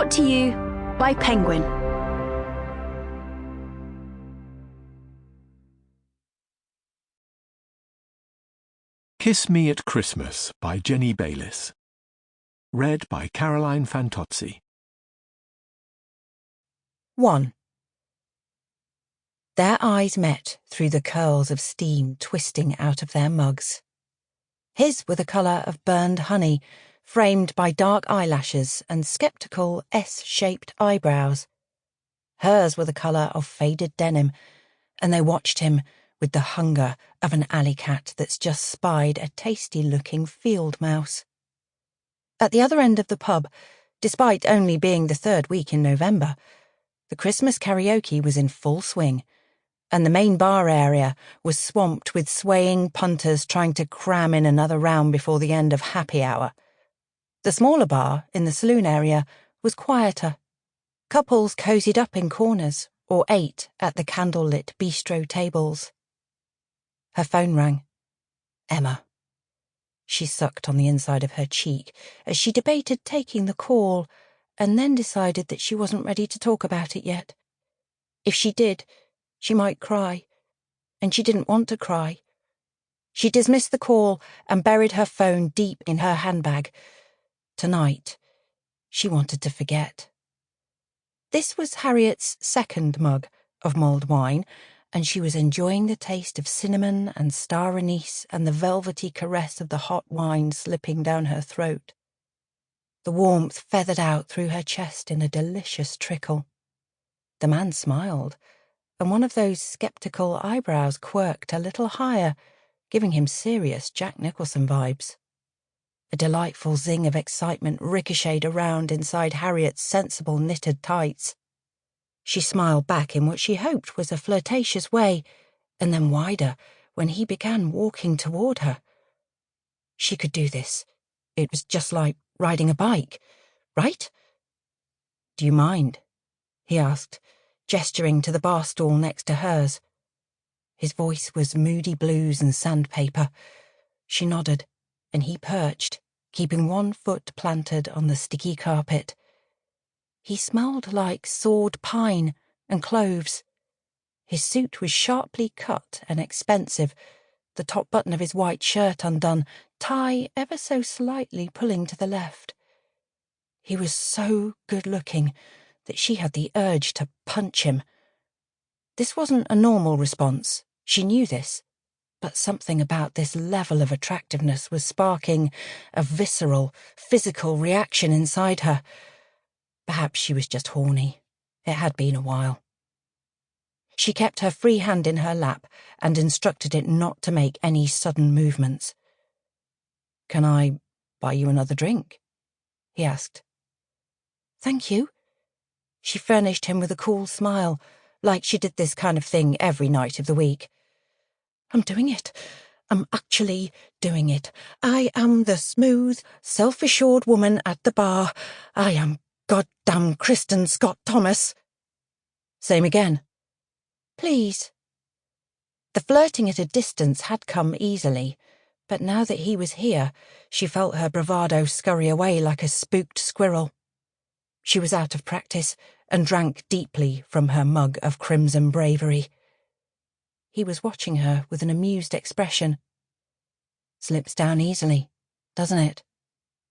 Brought to you by Penguin. Kiss Me at Christmas by Jenny Bayliss. Read by Caroline Fantozzi. 1. Their eyes met through the curls of steam twisting out of their mugs. His were the colour of burned honey, framed by dark eyelashes and sceptical S-shaped eyebrows. Hers were the colour of faded denim, and they watched him with the hunger of an alley cat that's just spied a tasty-looking field mouse. At the other end of the pub, despite only being the third week in November, the Christmas karaoke was in full swing, and the main bar area was swamped with swaying punters trying to cram in another round before the end of happy hour. The smaller bar, in the saloon area, was quieter. Couples cosied up in corners or ate at the candle-lit bistro tables. Her phone rang. Emma. She sucked on the inside of her cheek as she debated taking the call, and then decided that she wasn't ready to talk about it yet. If she did, she might cry, and she didn't want to cry. She dismissed the call and buried her phone deep in her handbag. Tonight, she wanted to forget. This was Harriet's second mug of mulled wine, and she was enjoying the taste of cinnamon and star anise and the velvety caress of the hot wine slipping down her throat. The warmth feathered out through her chest in a delicious trickle. The man smiled, and one of those sceptical eyebrows quirked a little higher, giving him serious Jack Nicholson vibes. A delightful zing of excitement ricocheted around inside Harriet's sensible knitted tights. She smiled back in what she hoped was a flirtatious way, and then wider when he began walking toward her. She could do this. It was just like riding a bike, right? "Do you mind?" he asked, gesturing to the bar stool next to hers. His voice was moody blues and sandpaper. She nodded, and he perched, keeping one foot planted on the sticky carpet. He smelled like sawed pine and cloves. His suit was sharply cut and expensive, the top button of his white shirt undone, tie ever so slightly pulling to the left. He was so good-looking that she had the urge to punch him. This wasn't a normal response, she knew this, but something about this level of attractiveness was sparking a visceral, physical reaction inside her. Perhaps she was just horny. It had been a while. She kept her free hand in her lap and instructed it not to make any sudden movements. "Can I buy you another drink?" he asked. "Thank you." She furnished him with a cool smile, like she did this kind of thing every night of the week. "I'm doing it. I'm actually doing it. I am the smooth, self-assured woman at the bar. I am goddamn Kristen Scott Thomas." "Same again." "Please." The flirting at a distance had come easily, but now that he was here, she felt her bravado scurry away like a spooked squirrel. She was out of practice and drank deeply from her mug of crimson bravery. He was watching her with an amused expression. "Slips down easily, doesn't it?"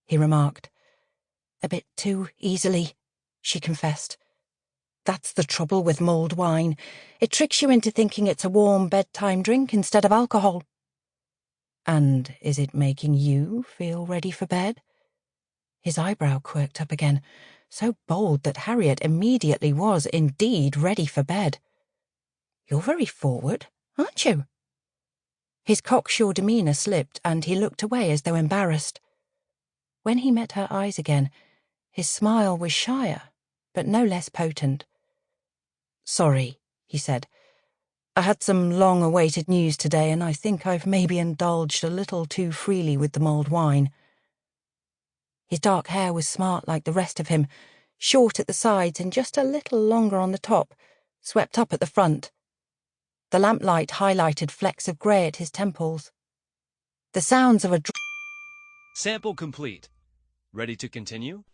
he remarked. "A bit too easily," she confessed. "That's the trouble with mulled wine. It tricks you into thinking it's a warm bedtime drink instead of alcohol." "And is it making you feel ready for bed?" His eyebrow quirked up again, so bold that Harriet immediately was indeed ready for bed. "You're very forward, aren't you?" His cocksure demeanour slipped, and he looked away as though embarrassed. When he met her eyes again, his smile was shyer, but no less potent. "Sorry," he said. "I had some long-awaited news today, and I think I've maybe indulged a little too freely with the mulled wine." His dark hair was smart like the rest of him, short at the sides and just a little longer on the top, swept up at the front. The lamplight highlighted flecks of grey at his temples. The sounds of a Sample complete. Ready to continue?